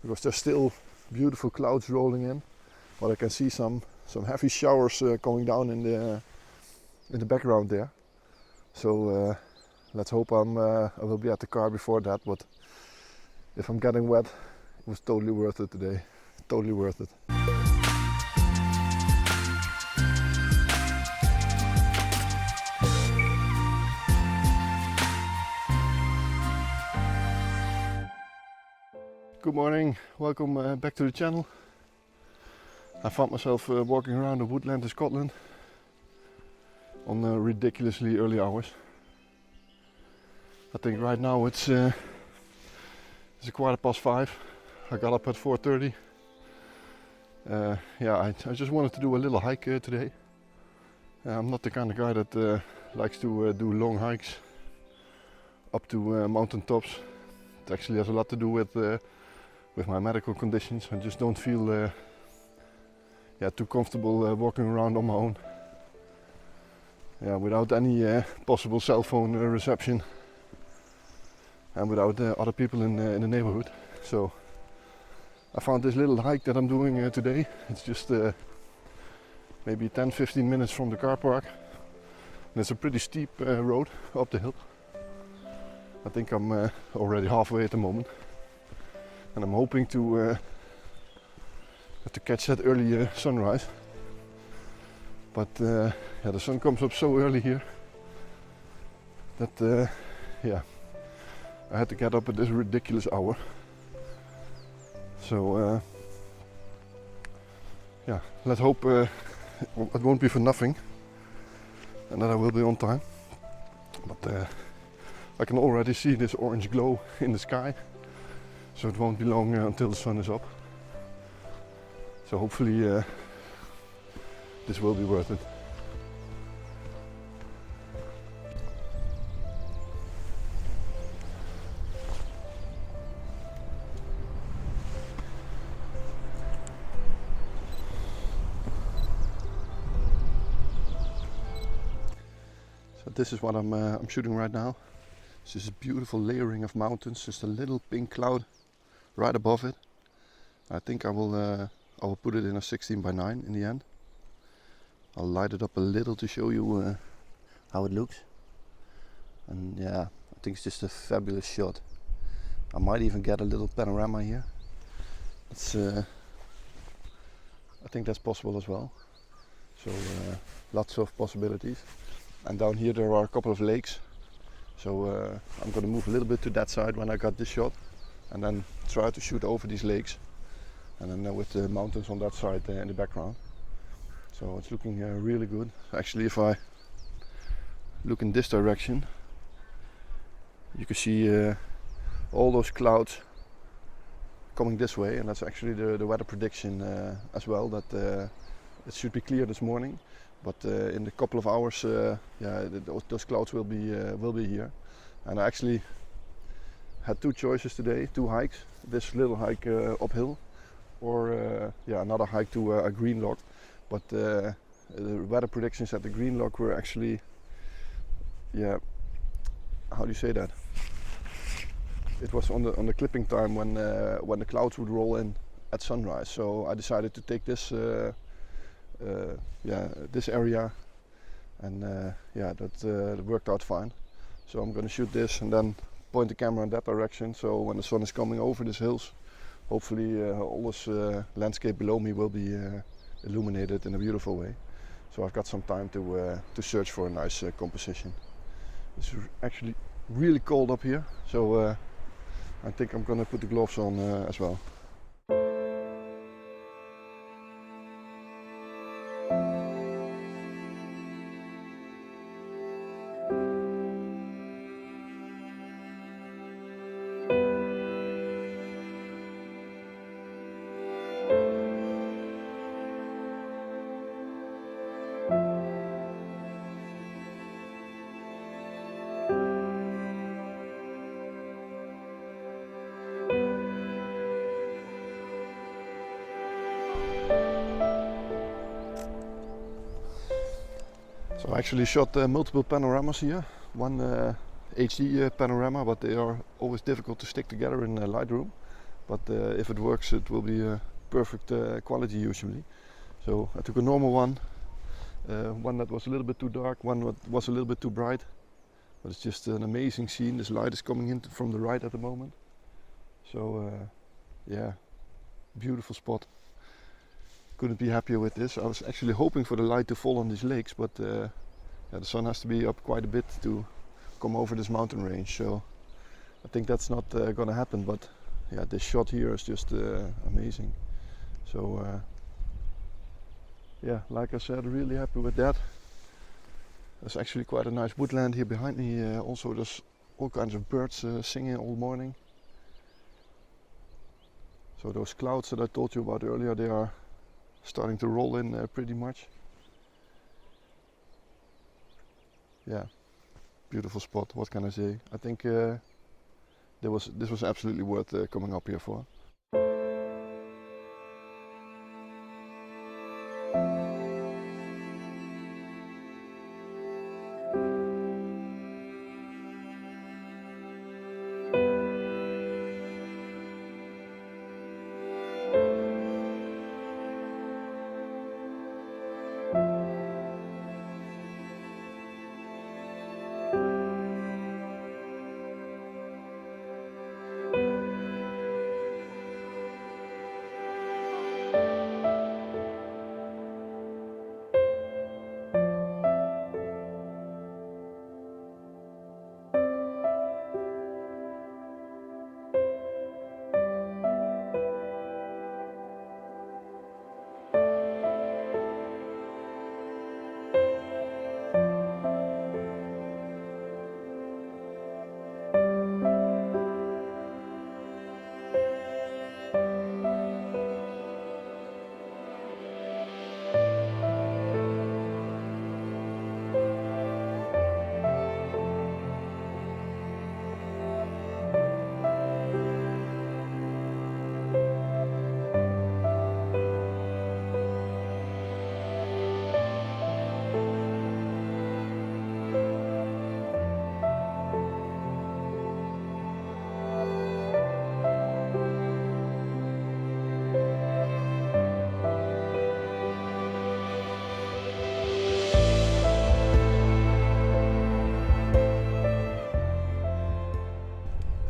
because there's still beautiful clouds rolling in, but I can see some heavy showers going down in the background there. So let's hope I will be at the car before that, but if I'm getting wet, it was totally worth it today. Totally worth it. Good morning, welcome back to the channel. I found myself walking around the woodland in Scotland on ridiculously early hours. I think right now it's a 5:15. I got up at 4:30. Yeah, I just wanted to do a little hike today. I'm not the kind of guy that likes to do long hikes up to mountain tops. It actually has a lot to do with my medical conditions. I just don't feel too comfortable walking around on my own. Yeah, without any possible cell phone reception and without other people in the neighborhood. So I found this little hike that I'm doing today. It's just maybe 10-15 minutes from the car park. And it's a pretty steep road up the hill. I think I'm already halfway at the moment. And I'm hoping to catch that early sunrise. But yeah, the sun comes up so early here that yeah, I had to get up at this ridiculous hour. So yeah, let's hope it won't be for nothing and that I will be on time. But I can already see this orange glow in the sky. So it won't be long until the sun is up. So hopefully this will be worth it. So this is what I'm shooting right now. This is a beautiful layering of mountains, just a little pink cloud right above it. I think I will put it in a 16:9 in the end. I'll light it up a little to show you how it looks. And yeah, I think it's just a fabulous shot. I might even get a little panorama here. It's I think that's possible as well. So lots of possibilities. And down here there are a couple of lakes. So I'm going to move a little bit to that side when I got this shot, and then try to shoot over these lakes, and then with the mountains on that side in the background. So it's looking really good. Actually, if I look in this direction, you can see all those clouds coming this way, and that's actually the weather prediction as well, that it should be clear this morning. But in a couple of hours, yeah, those clouds will be here. And I actually had two choices today, two hikes. This little hike uphill, or yeah, another hike to a green log. But the weather predictions at the green log were actually, yeah, how do you say that? It was on the clipping time when the clouds would roll in at sunrise. So I decided to take this. Yeah, this area, and yeah, that worked out fine. So I'm going to shoot this and then point the camera in that direction, so when the sun is coming over these hills, hopefully all this landscape below me will be illuminated in a beautiful way. So I've got some time to search for a nice composition. It's actually really cold up here, so I think I'm going to put the gloves on as well. So I actually shot multiple panoramas here. One HD panorama, but they are always difficult to stick together in Lightroom. but if it works it will be a perfect quality usually. So I took a normal one, one that was a little bit too dark, one that was a little bit too bright, but it's just an amazing scene. This light is coming in from the right at the moment, so yeah, beautiful spot. Couldn't be happier with this. I was actually hoping for the light to fall on these lakes, but yeah, the sun has to be up quite a bit to come over this mountain range, so I think that's not gonna happen. But yeah, this shot here is just amazing. So yeah, like I said, really happy with that. There's actually quite a nice woodland here behind me. Also there's all kinds of birds singing all morning. So those clouds that I told you about earlier, they are starting to roll in pretty much. Yeah, beautiful spot, what can I say. I think this was absolutely worth coming up here for.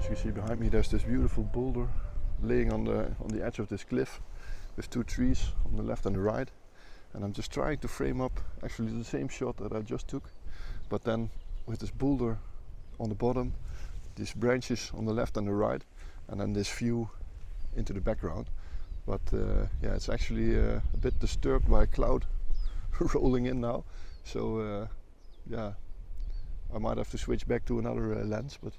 As you see behind me, there's this beautiful boulder laying on the edge of this cliff with two trees on the left and the right, and I'm just trying to frame up actually the same shot that I just took, but then with this boulder on the bottom, these branches on the left and the right, and then this view into the background. But yeah, it's actually a bit disturbed by a cloud rolling in now, so yeah, I might have to switch back to another lens, but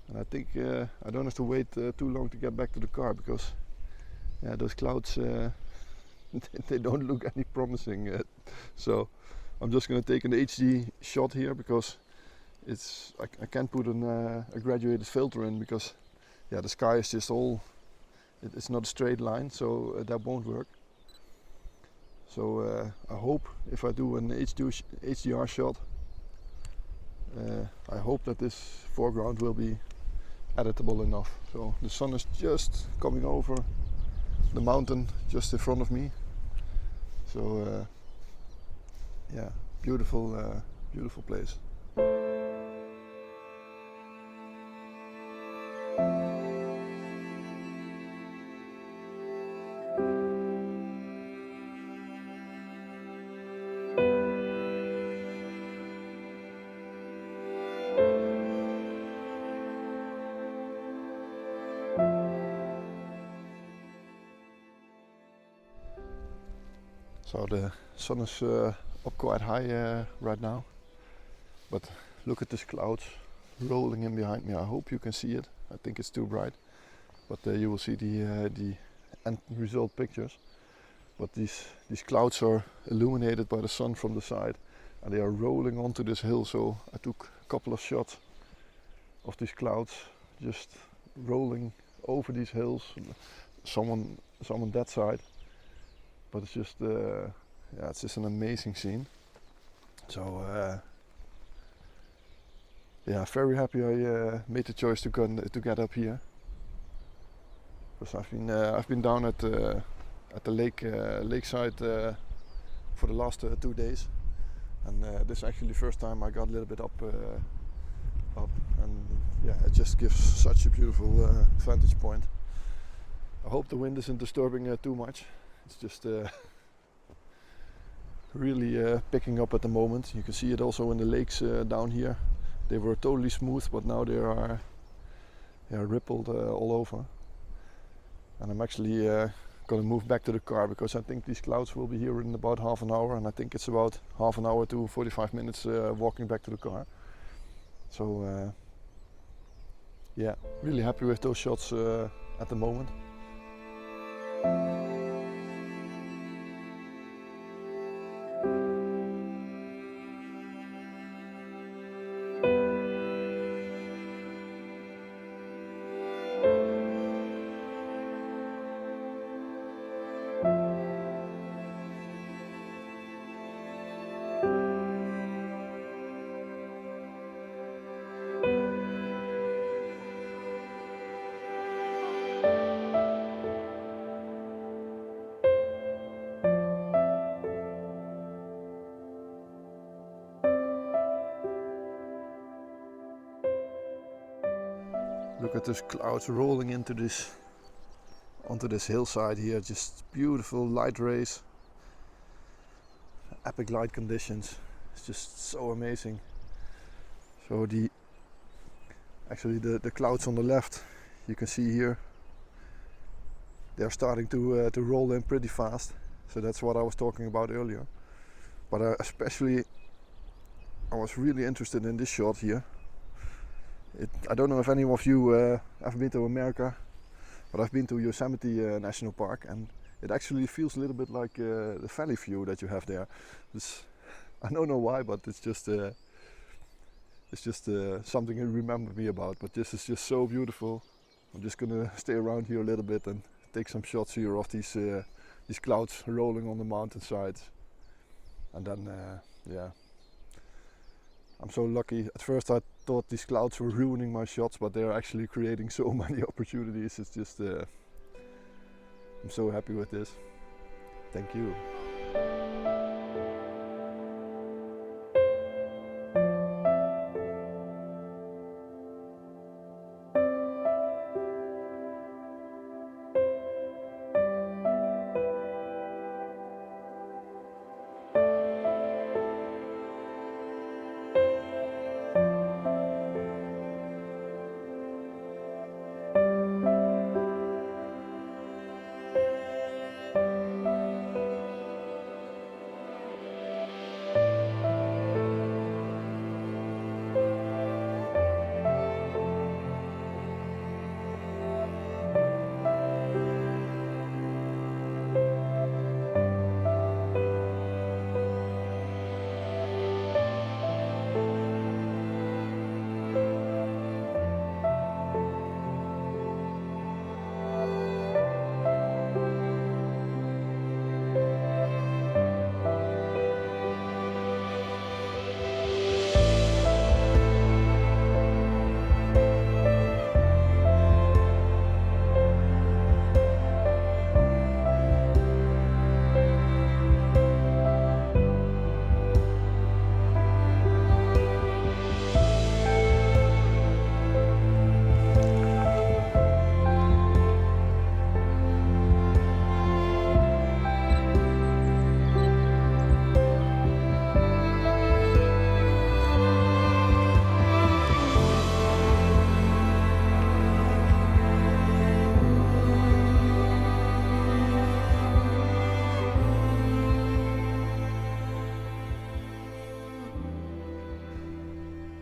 and I think I don't have to wait too long to get back to the car, because yeah, those clouds they don't look any promising. So I'm just going to take an HD shot here, because it's I can't put a graduated filter in, because yeah, the sky is just all, it's not a straight line, so that won't work. So I hope if I do an HDR shot, I hope that this foreground will be editable enough. So the sun is just coming over the mountain just in front of me. So yeah, beautiful, beautiful place. So the sun is up quite high right now, but look at these clouds rolling in behind me. I hope you can see it. I think it's too bright, but you will see the end result pictures. But these clouds are illuminated by the sun from the side, and they are rolling onto this hill. So I took a couple of shots of these clouds just rolling over these hills, some on that side. But it's just, yeah, it's just an amazing scene. So yeah, very happy I made the choice to get up here. because I've been down at the lakeside for the last 2 days, and this is actually the first time I got a little bit up, and yeah, it just gives such a beautiful vantage point. I hope the wind isn't disturbing too much. It's just really picking up at the moment. You can see it also in the lakes down here. They were totally smooth, but now they are rippled all over. And I'm actually going to move back to the car, because I think these clouds will be here in about half an hour, and I think it's about half an hour to 45 minutes walking back to the car. So yeah, really happy with those shots at the moment. Look at those clouds rolling onto this hillside here. Just beautiful light rays, epic light conditions. It's just so amazing. So the clouds on the left, you can see here, they're starting to roll in pretty fast. So that's what I was talking about earlier. But especially, I was really interested in this shot here. I don't know if any of you have been to America, but I've been to Yosemite National Park, and it actually feels a little bit like the valley view that you have there. I don't know why, but it's just something you remember me about. But this is just so beautiful. I'm just gonna stay around here a little bit and take some shots here of these clouds rolling on the mountainside, and then yeah. I'm so lucky. At first I thought these clouds were ruining my shots, but they're actually creating so many opportunities. It's just, I'm so happy with this. Thank you.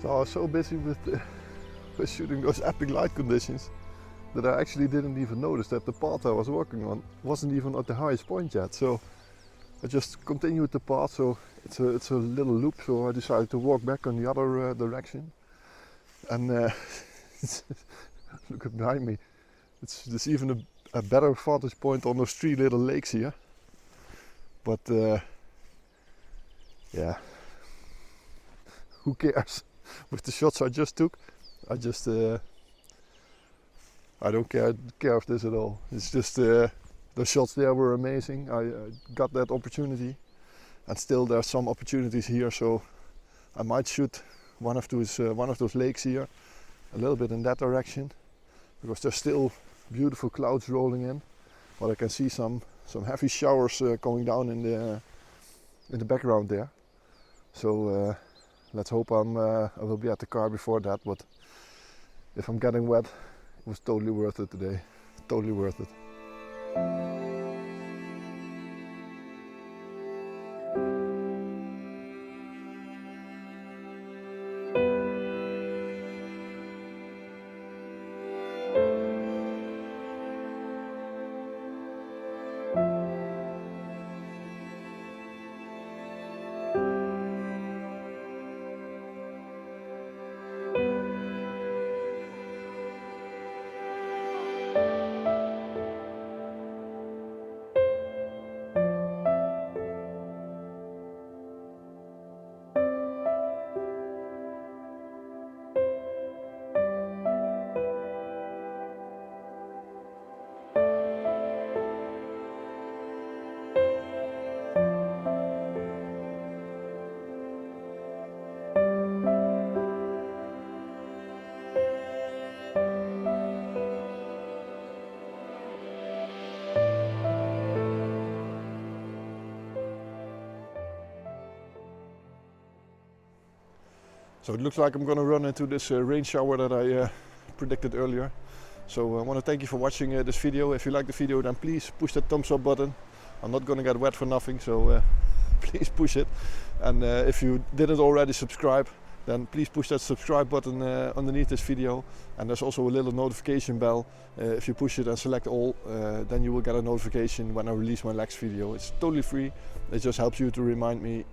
So I was so busy with shooting those epic light conditions that I actually didn't even notice that the path I was working on wasn't even at the highest point yet. So I just continued the path, so it's a little loop, so I decided to walk back on the other direction. And look at behind me, there's even a better vantage point on those 3 little lakes here. But yeah, who cares? With the shots I just took, I just I don't care of this at all. It's just the shots there were amazing. I got that opportunity, and still there's some opportunities here, so I might shoot one of those lakes here, a little bit in that direction, because there's still beautiful clouds rolling in, but I can see some heavy showers going down in the background there. So let's hope I will be at the car before that. But if I'm getting wet, it was totally worth it today. Totally worth it. So it looks like I'm gonna run into this rain shower that I predicted earlier. So I want to thank you for watching this video. If you like the video, then please push that thumbs up button. I'm not gonna get wet for nothing, so please push it. And if you didn't already subscribe, then please push that subscribe button underneath this video. And there's also a little notification bell. If you push it and select all, then you will get a notification when I release my next video. It's totally free. It just helps you to remind me.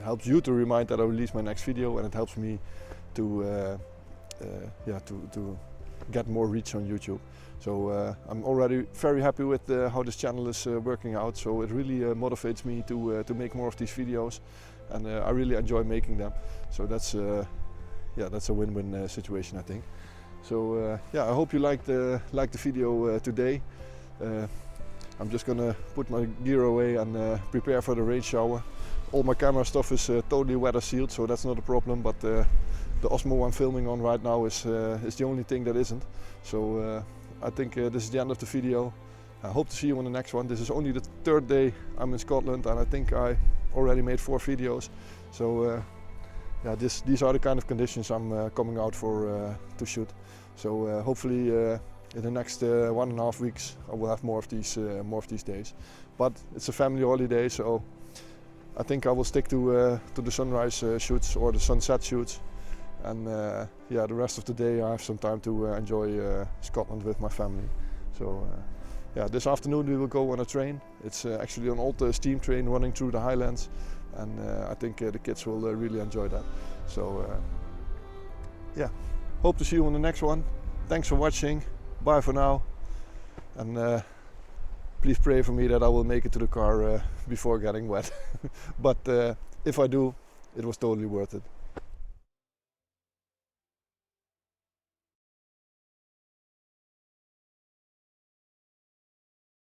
Helps you to remind that I release my next video, and it helps me to to get more reach on YouTube. So I'm already very happy with how this channel is working out. So it really motivates me to make more of these videos, and I really enjoy making them. So that's that's a win-win situation, I think. So I hope you liked the video today. I'm just gonna put my gear away and prepare for the rain shower. All my camera stuff is totally weather sealed, so that's not a problem, but the Osmo I'm filming on right now is the only thing that isn't. So I think this is the end of the video. I hope to see you on the next one. This is only the third day I'm in Scotland, and I think I already made 4 videos. So these are the kind of conditions I'm coming out for to shoot. So hopefully in the next 1.5 weeks I will have more of these days. But it's a family holiday, so I think I will stick to the sunrise shoots or the sunset shoots, and the rest of the day I have some time to enjoy Scotland with my family. So this afternoon we will go on a train. It's actually an old steam train running through the Highlands, and I think the kids will really enjoy that. So hope to see you on the next one. Thanks for watching. Bye for now, and please pray for me that I will make it to the car before getting wet. But if I do, it was totally worth it.